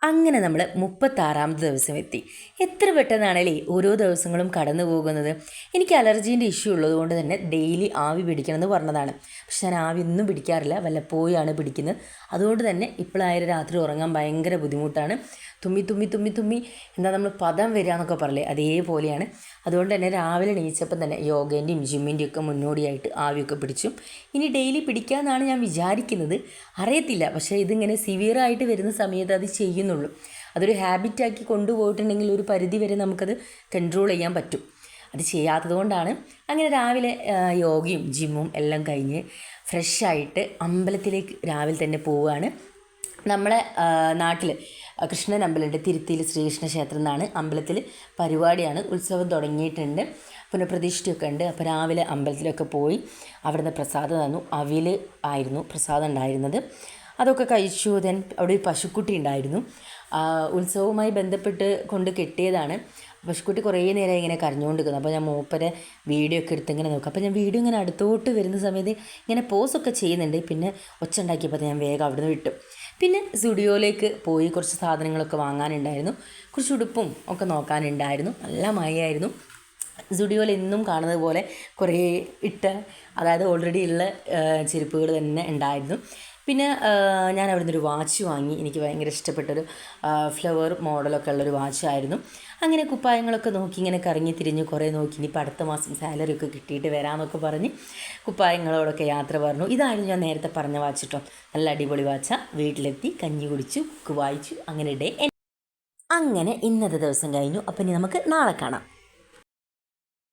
അങ്ങനെ നമ്മൾ 36ാമത്തെ ദിവസം എത്തി. എത്ര പെട്ടെന്നാണല്ലേ ഓരോ ദിവസങ്ങളും കടന്നു പോകുന്നത്. എനിക്ക് അലർജീൻ്റെ ഇഷ്യൂ ഉള്ളതുകൊണ്ട് തന്നെ ഡെയിലി ആവി പിടിക്കണമെന്ന് പറഞ്ഞതാണ്. പക്ഷെ ഞാൻ ആവി ഒന്നും പിടിക്കാറില്ല, വല്ലപ്പോഴാണ് പിടിക്കുന്നത്. അതുകൊണ്ട് തന്നെ ഇപ്പോഴായാലും രാത്രി ഉറങ്ങാൻ ഭയങ്കര ബുദ്ധിമുട്ടാണ്. തുമ്മി തുമ്മി തുമ്മി തുമ്മി എന്താ നമ്മൾ പദം വരിക എന്നൊക്കെ പറയില്ലേ, അതേപോലെയാണ്. അതുകൊണ്ട് തന്നെ രാവിലെ എണീച്ചപ്പം തന്നെ യോഗേൻ്റെയും ജിമ്മിൻ്റെയും ഒക്കെ മുന്നോടിയായിട്ട് ആവിയൊക്കെ പിടിച്ചു. ഇനി ഡെയിലി പിടിക്കാമെന്നാണ് ഞാൻ വിചാരിക്കുന്നത്. അറിയത്തില്ല, പക്ഷേ ഇതിങ്ങനെ സിവിയറായിട്ട് വരുന്ന സമയത്ത് അത് ചെയ്യുന്നുള്ളൂ. അതൊരു ഹാബിറ്റാക്കി കൊണ്ടുപോയിട്ടുണ്ടെങ്കിൽ ഒരു പരിധി വരെ നമുക്കത് കൺട്രോൾ ചെയ്യാൻ പറ്റും. അത് ചെയ്യാത്തത് കൊണ്ടാണ്. അങ്ങനെ രാവിലെ യോഗയും ജിമ്മും എല്ലാം കഴിഞ്ഞ് ഫ്രഷായിട്ട് അമ്പലത്തിലേക്ക് രാവിലെ തന്നെ പോവുകയാണ്. നമ്മളെ നാട്ടിൽ കൃഷ്ണൻ അമ്പലമുണ്ട്, തിരുത്തിയിൽ ശ്രീകൃഷ്ണ ക്ഷേത്രം എന്നാണ്. അമ്പലത്തിൽ പരിപാടിയാണ്, ഉത്സവം തുടങ്ങിയിട്ടുണ്ട്, പുനഃപ്രതിഷ്ഠയൊക്കെ ഉണ്ട്. അപ്പോൾ രാവിലെ അമ്പലത്തിലൊക്കെ പോയി അവിടുന്ന് പ്രസാദം തന്നു. അവിൽ ആയിരുന്നു പ്രസാദം ഉണ്ടായിരുന്നത്. അതൊക്കെ കഴിച്ചു. ദെൻ അവിടെ ഒരു പശുക്കുട്ടി ഉണ്ടായിരുന്നു, ഉത്സവവുമായി ബന്ധപ്പെട്ട് കൊണ്ട് കെട്ടിയതാണ്. പശുക്കുട്ടി കുറേ നേരം ഇങ്ങനെ കരഞ്ഞുകൊണ്ടിരിക്കുന്നു. അപ്പോൾ ഞാൻ മൂപ്പരെ വീഡിയോ ഒക്കെ എടുത്ത് ഇങ്ങനെ നോക്കും. അപ്പോൾ ഞാൻ വീഡിയോ ഇങ്ങനെ അടുത്തോട്ട് വരുന്ന സമയത്ത് ഇങ്ങനെ പോസൊക്കെ ചെയ്യുന്നുണ്ട്. പിന്നെ ഒച്ച ഉണ്ടാക്കിയപ്പോൾ ഞാൻ വേഗം അവിടുന്ന് വിട്ടു. പിന്നെ സ്റ്റുഡിയോയിലേക്ക് പോയി കുറച്ച് സാധനങ്ങളൊക്കെ വാങ്ങാനുണ്ടായിരുന്നു, കുറച്ച് ഉടുപ്പും ഒക്കെ നോക്കാനുണ്ടായിരുന്നു. നല്ല മഴയായിരുന്നു. സ്റ്റുഡിയോയിൽ എന്നും കാണുന്നത് പോലെ കുറേ അതായത് ഓൾറെഡി ഉള്ള ചെരുപ്പുകൾ തന്നെ ഉണ്ടായിരുന്നു. പിന്നെ ഞാൻ അവിടെ നിന്നൊരു വാച്ച് വാങ്ങി. എനിക്ക് ഭയങ്കര ഇഷ്ടപ്പെട്ടൊരു ഫ്ലവർ മോഡലൊക്കെ ഉള്ളൊരു വാച്ചായിരുന്നു. അങ്ങനെ കുപ്പായങ്ങളൊക്കെ നോക്കി ഇങ്ങനെ കറങ്ങി തിരിഞ്ഞ് കുറേ നോക്കി. ഇനിയിപ്പോൾ അടുത്ത മാസം സാലറി ഒക്കെ കിട്ടിയിട്ട് വരാമെന്നൊക്കെ പറഞ്ഞ് കുപ്പായങ്ങളോടൊക്കെ യാത്ര പറഞ്ഞു. ഇതായിരുന്നു ഞാൻ നേരത്തെ പറഞ്ഞ വാച്ച് കേട്ടോ. നല്ല അടിപൊളി വാച്ചാണ്. വീട്ടിലെത്തി കഞ്ഞി കുടിച്ചു, ബുക്ക് വായിച്ചു. അങ്ങനെ ഇന്നത്തെ ദിവസം കഴിഞ്ഞു. അപ്പം ഇനി നമുക്ക് നാളെ കാണാം.